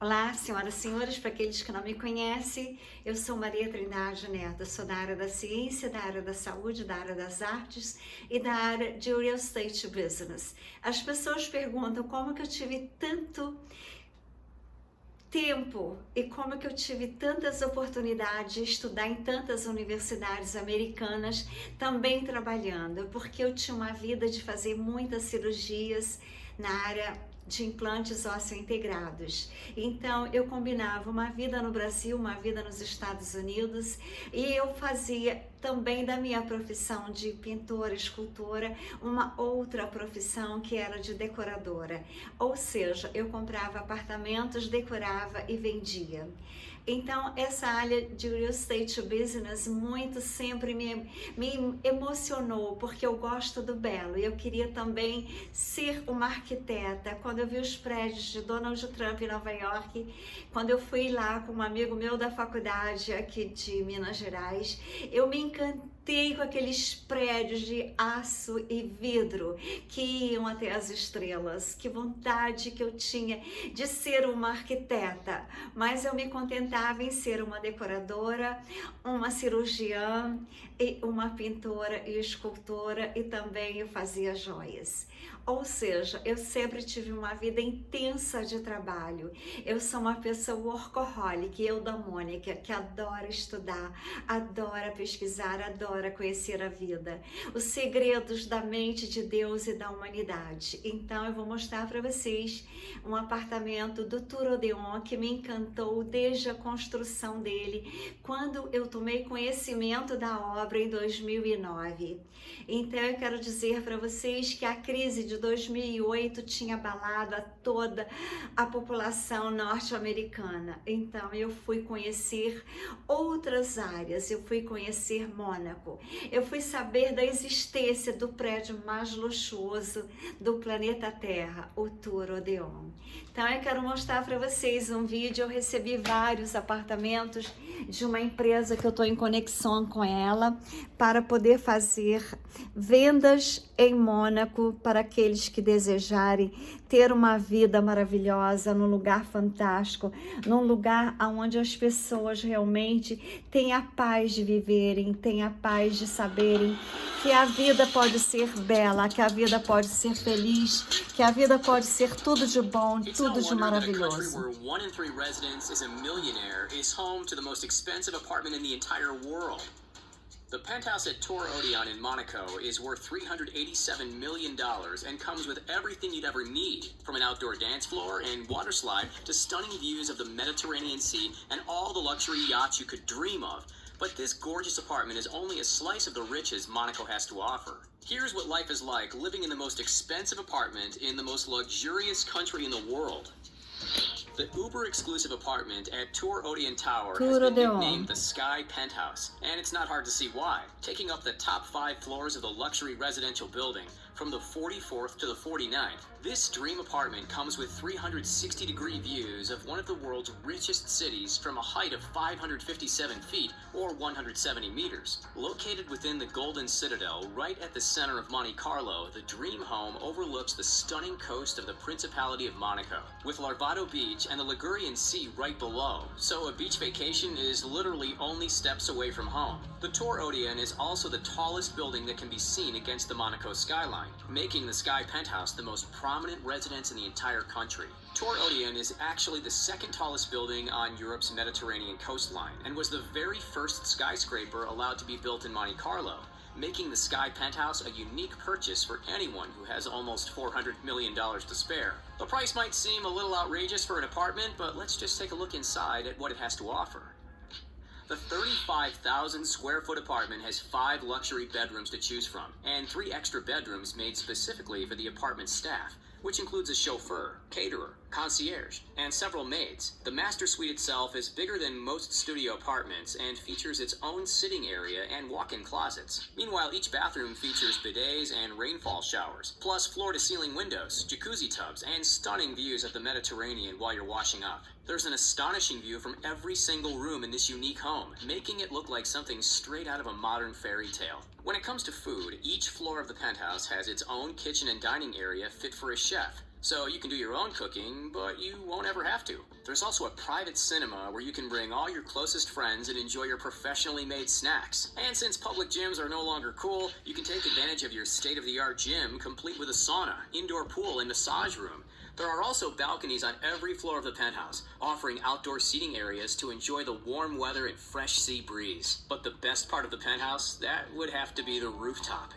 Olá, senhoras e senhores, para aqueles que não me conhecem, eu sou Maria Trindade Neto, sou da área da ciência, da área da saúde, da área das artes e da área de real estate business. As pessoas perguntam como que eu tive tanto tempo e como que eu tive tantas oportunidades de estudar em tantas universidades americanas, também trabalhando, porque eu tinha uma vida de fazer muitas cirurgias na área de implantes ósseo-integrados. Então eu combinava uma vida no Brasil, uma vida nos Estados Unidos, e eu fazia também da minha profissão de pintora, escultora, uma outra profissão que era de decoradora. Ou seja, eu comprava apartamentos, decorava e vendia. Então, essa área de real estate business muito sempre me emocionou, porque eu gosto do belo e eu queria também ser uma arquiteta. Quando eu vi os prédios de Donald Trump em Nova York, quando eu fui lá com um amigo meu da faculdade aqui de Minas Gerais, eu me encantei com aqueles prédios de aço e vidro que iam até as estrelas. Que vontade que eu tinha de ser uma arquiteta, mas eu me contentava em ser uma decoradora, uma cirurgiã, e uma pintora e escultora, e também eu fazia joias. Ou seja, eu sempre tive uma vida intensa de trabalho. Eu sou uma pessoa workaholic, eu da Mônica, que adora estudar, adora pesquisar, adora conhecer a vida, os segredos da mente de Deus e da humanidade. Então eu vou mostrar para vocês um apartamento do Odeon que me encantou desde a construção dele, quando eu tomei conhecimento da obra em 2009. Então eu quero dizer para vocês que a crise de 2008 tinha abalado a toda a população norte-americana. Então eu fui conhecer outras áreas, eu fui conhecer Mônaco, eu fui saber da existência do prédio mais luxuoso do planeta Terra, o Odeon. Então eu quero mostrar para vocês um vídeo. Eu recebi vários apartamentos de uma empresa que eu estou em conexão com ela para poder fazer vendas em Mônaco para aqueles que desejarem ter uma vida maravilhosa num lugar fantástico, num lugar onde as pessoas realmente têm a paz de viverem, têm a paz de saberem que a vida pode ser bela, que a vida pode ser feliz, que a vida pode ser tudo de bom, tudo de maravilhoso. One in 3 residents is a millionaire is home to the most expensive apartment in the entire world. The penthouse at Odeon in Monaco is worth $387 million and comes with everything you'd ever need, from an outdoor dance floor and water slide to stunning views of the Mediterranean Sea and all the luxury yachts you could dream of. But this gorgeous apartment is only a slice of the riches Monaco has to offer. Here's what life is like living in the most expensive apartment in the most luxurious country in the world. The uber-exclusive apartment at Odeon Tower has been nicknamed the Sky Penthouse, and it's not hard to see why. Taking up the top 5 floors of the luxury residential building, from the 44th to the 49th, this dream apartment comes with 360-degree views of one of the world's richest cities from a height of 557 feet, or 170 meters. Located within the Golden Citadel, right at the center of Monte Carlo, the dream home overlooks the stunning coast of the Principado of Monaco, with Larvado Beach and the Ligurian Sea right below, so a beach vacation is literally only steps away from home. The Odeon is also the tallest building that can be seen against the Monaco skyline, making the Sky Penthouse the most prominent residence in the entire country. Odeon is actually the second tallest building on Europe's Mediterranean coastline and was the very first skyscraper allowed to be built in Monte Carlo, making the Sky Penthouse a unique purchase for anyone who has almost $400 million to spare. The price might seem a little outrageous for an apartment, but let's just take a look inside at what it has to offer. The 35,000 square foot apartment has 5 luxury bedrooms to choose from, and 3 extra bedrooms made specifically for the apartment staff, which includes a chauffeur, caterer, concierge, and several maids. The master suite itself is bigger than most studio apartments and features its own sitting area and walk-in closets. Meanwhile, each bathroom features bidets and rainfall showers, plus floor-to-ceiling windows, jacuzzi tubs, and stunning views of the Mediterranean while you're washing up. There's an astonishing view from every single room in this unique home, making it look like something straight out of a modern fairy tale. When it comes to food, each floor of the penthouse has its own kitchen and dining area fit for a chef, So you can do your own cooking, but you won't ever have to. There's also a private cinema where you can bring all your closest friends and enjoy your professionally made snacks. And since public gyms are no longer cool, you can take advantage of your state-of-the-art gym, complete with a sauna, indoor pool, and massage room. There are also balconies on every floor of the penthouse, offering outdoor seating areas to enjoy the warm weather and fresh sea breeze. But the best part of the penthouse, that would have to be the rooftop.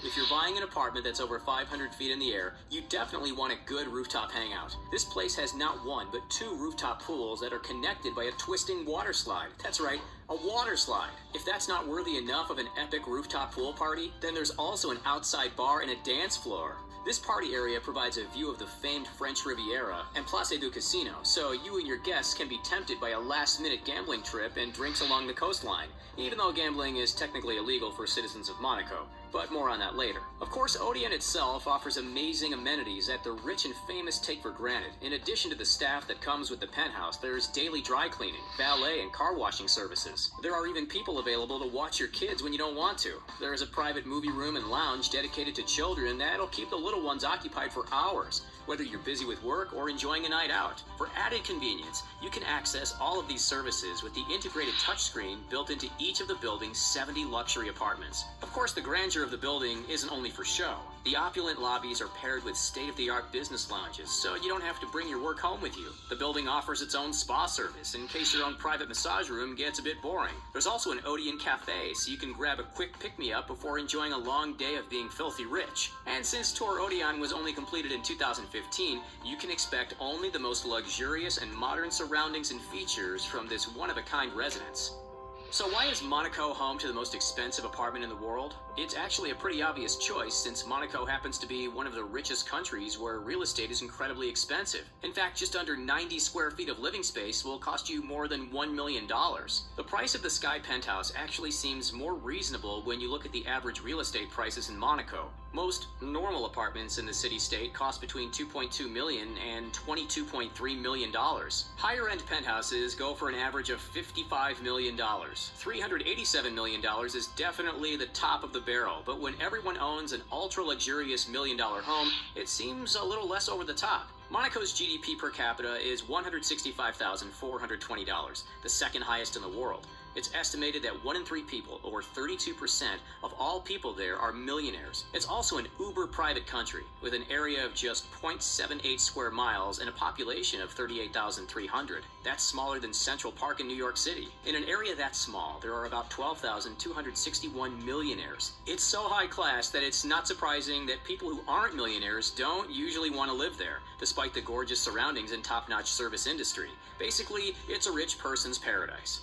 If you're buying an apartment that's over 500 feet in the air, you definitely want a good rooftop hangout. This place has not one, but 2 rooftop pools that are connected by a twisting water slide. That's right, a water slide. If that's not worthy enough of an epic rooftop pool party, then there's also an outside bar and a dance floor. This party area provides a view of the famed French Riviera and Place du Casino, so you and your guests can be tempted by a last-minute gambling trip and drinks along the coastline, even though gambling is technically illegal for citizens of Monaco. But more on that later. Of course, Odeon itself offers amazing amenities that the rich and famous take for granted. In addition to the staff that comes with the penthouse, there's daily dry cleaning, valet, and car washing services. There are even people available to watch your kids when you don't want to. There is a private movie room and lounge dedicated to children that'll keep the little ones occupied for hours, whether you're busy with work or enjoying a night out. For added convenience, you can access all of these services with the integrated touchscreen built into each of the building's 70 luxury apartments. Of course, the grandeur of the building isn't only for show. The opulent lobbies are paired with state-of-the-art business lounges, so you don't have to bring your work home with you. The building offers its own spa service in case your own private massage room gets a bit boring. There's also an Odeon cafe, so you can grab a quick pick-me-up before enjoying a long day of being filthy rich. And since Tour Odeon was only completed in 2015, you can expect only the most luxurious and modern surroundings and features from this one-of-a-kind residence. So why is Monaco home to the most expensive apartment in the world? It's actually a pretty obvious choice since Monaco happens to be one of the richest countries where real estate is incredibly expensive. In fact, just under 90 square feet of living space will cost you more than $1 million. The price of the Sky Penthouse actually seems more reasonable when you look at the average real estate prices in Monaco. Most normal apartments in the city-state cost between $2.2 million and $22.3 million. Higher-end penthouses go for an average of $55 million. $387 million is definitely the top of the barrel, but when everyone owns an ultra-luxurious million-dollar home, it seems a little less over the top. Monaco's GDP per capita is $165,420, the second highest in the world. It's estimated that 1 in 3 people, or 32% of all people there, are millionaires. It's also an uber-private country, with an area of just 0.78 square miles and a population of 38,300. That's smaller than Central Park in New York City. In an area that small, there are about 12,261 millionaires. It's so high class that it's not surprising that people who aren't millionaires don't usually want to live there, despite the gorgeous surroundings and top-notch service industry. Basically, it's a rich person's paradise.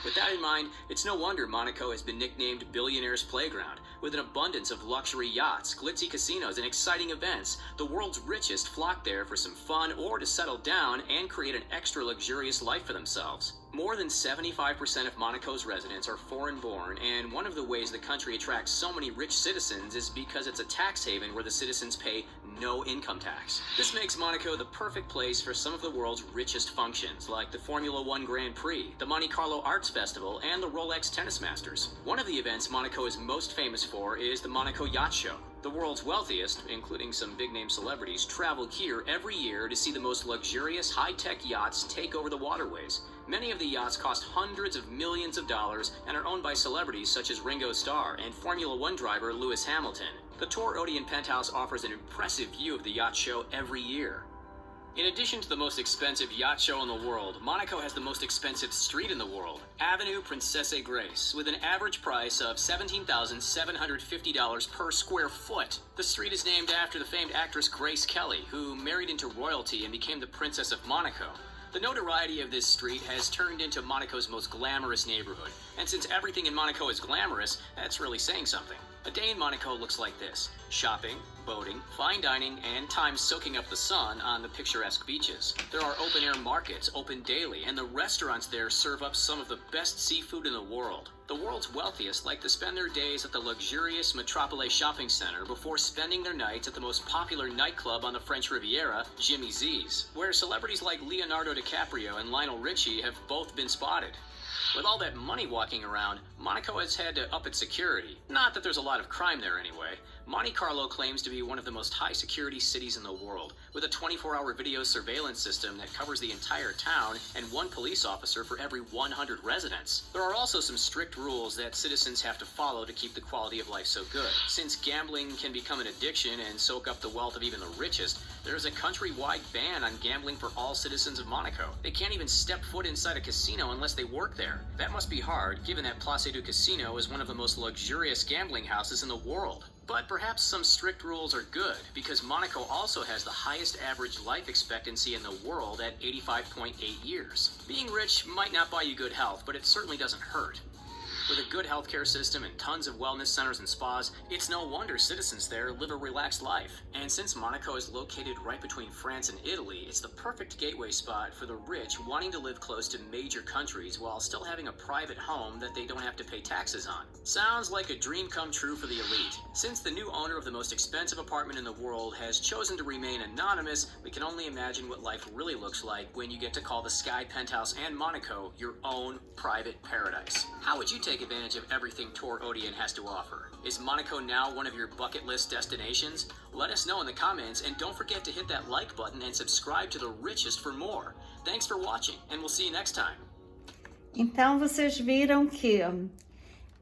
With that in mind, it's no wonder Monaco has been nicknamed Billionaire's Playground. With an abundance of luxury yachts, glitzy casinos, and exciting events, the world's richest flock there for some fun or to settle down and create an extra luxurious life for themselves. More than 75% of Monaco's residents are foreign-born, and one of the ways the country attracts so many rich citizens is because it's a tax haven where the citizens pay no income tax. This makes Monaco the perfect place for some of the world's richest functions, like the Formula One Grand Prix, the Monte Carlo Arts Festival, and the Rolex Tennis Masters. One of the events Monaco is most famous for is the Monaco Yacht Show. The world's wealthiest, including some big-name celebrities, travel here every year to see the most luxurious high-tech yachts take over the waterways. Many of the yachts cost hundreds of millions of dollars and are owned by celebrities such as Ringo Starr and Formula One driver Lewis Hamilton. The Tour Odeon Penthouse offers an impressive view of the yacht show every year. In addition to the most expensive yacht show in the world, Monaco has the most expensive street in the world, Avenue Princesse Grace, with an average price of $17,750 per square foot. The street is named after the famed actress Grace Kelly, who married into royalty and became the Princess of Monaco. The notoriety of this street has turned into Monaco's most glamorous neighborhood, and since everything in Monaco is glamorous, that's really saying something. A day in Monaco looks like this: shopping, boating, fine dining, and time soaking up the sun on the picturesque beaches. There are open-air markets open daily, and the restaurants there serve up some of the best seafood in the world. The world's wealthiest like to spend their days at the luxurious Metropole shopping center before spending their nights at the most popular nightclub on the French Riviera, Jimmy Z's, where celebrities like Leonardo DiCaprio and Lionel Richie have both been spotted. With all that money walking around, Monaco has had to up its security. Not that there's a lot of crime there anyway, Monte Carlo claims to be one of the most high-security cities in the world, with a 24-hour video surveillance system that covers the entire town and one police officer for every 100 residents. There are also some strict rules that citizens have to follow to keep the quality of life so good. Since gambling can become an addiction and soak up the wealth of even the richest, there is a countrywide ban on gambling for all citizens of Monaco. They can't even step foot inside a casino unless they work there. That must be hard, given that Place du Casino is one of the most luxurious gambling houses in the world. But perhaps some strict rules are good, because Monaco also has the highest average life expectancy in the world at 85.8 years. Being rich might not buy you good health, but it certainly doesn't hurt. With a good healthcare system and tons of wellness centers and spas, it's no wonder citizens there live a relaxed life. And since Monaco is located right between France and Italy, it's the perfect gateway spot for the rich wanting to live close to major countries while still having a private home that they don't have to pay taxes on. Sounds like a dream come true for the elite. Since the new owner of the most expensive apartment in the world has chosen to remain anonymous, we can only imagine what life really looks like when you get to call the Sky Penthouse and Monaco your own private paradise. How would you take advantage of everything Tour Odeon has to offer? Is Monaco now one of your bucket list destinations? Let us know in the comments, and don't forget to hit that like button and subscribe to The Richest for more. Thanks for watching, and we'll see you next time. Então vocês viram que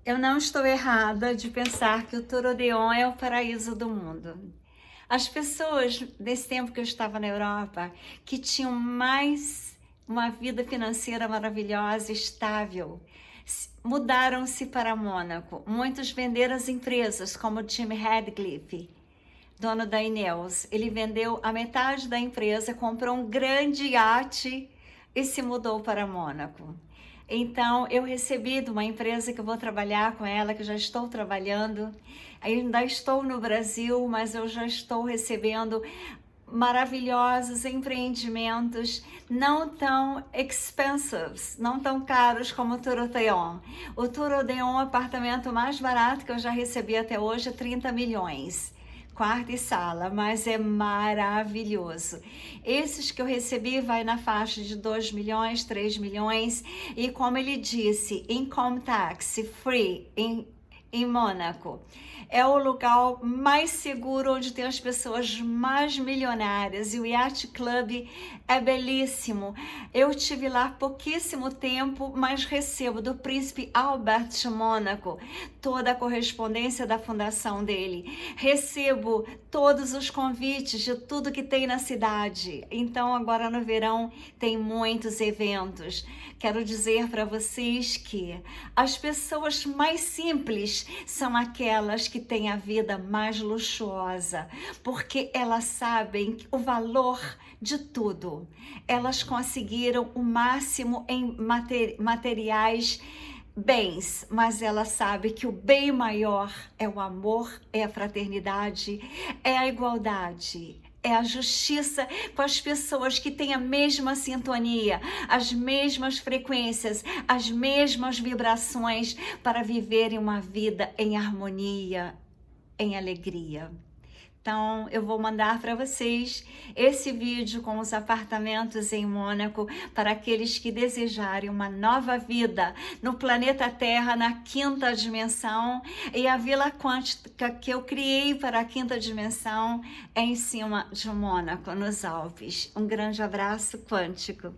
eu não estou errada de pensar que o Tour Odeon é o paraíso do mundo. As pessoas, nesse tempo que eu estava na Europa, que tinham mais uma vida financeira maravilhosa, estável, mudaram-se para Mônaco. Muitos venderam as empresas, como o Jim Radcliffe, dono da Meus. Ele vendeu a metade da empresa, comprou um grande iate e se mudou para Mônaco. Então, eu recebi de uma empresa que eu vou trabalhar com ela, que eu já estou trabalhando. Ainda estou no Brasil, mas eu já estou recebendo maravilhosos empreendimentos, não tão expensive, não tão caros como o Tour Odeon. O Tour Odeon, o apartamento mais barato que eu já recebi até hoje, é 30 milhões. Quarto e sala, mas é maravilhoso. Esses que eu recebi vai na faixa de 2 milhões, 3 milhões, e como ele disse, income tax free em Mônaco. É o lugar mais seguro, onde tem as pessoas mais milionárias, e o Yacht Club é belíssimo. Eu tive lá pouquíssimo tempo, mas recebo do príncipe Albert de Mônaco toda a correspondência da fundação dele. Recebo todos os convites de tudo que tem na cidade. Então agora no verão tem muitos eventos. Quero dizer para vocês que as pessoas mais simples são aquelas que têm a vida mais luxuosa, porque elas sabem o valor de tudo. Elas conseguiram o máximo em materiais bens, mas ela sabe que o bem maior é o amor, é a fraternidade, é a igualdade, é a justiça com as pessoas que têm a mesma sintonia, as mesmas frequências, as mesmas vibrações, para viverem uma vida em harmonia, em alegria. Então, eu vou mandar para vocês esse vídeo com os apartamentos em Mônaco para aqueles que desejarem uma nova vida no planeta Terra, na quinta dimensão. E a Vila Quântica que eu criei para a quinta dimensão é em cima de Mônaco, nos Alpes. Um grande abraço quântico.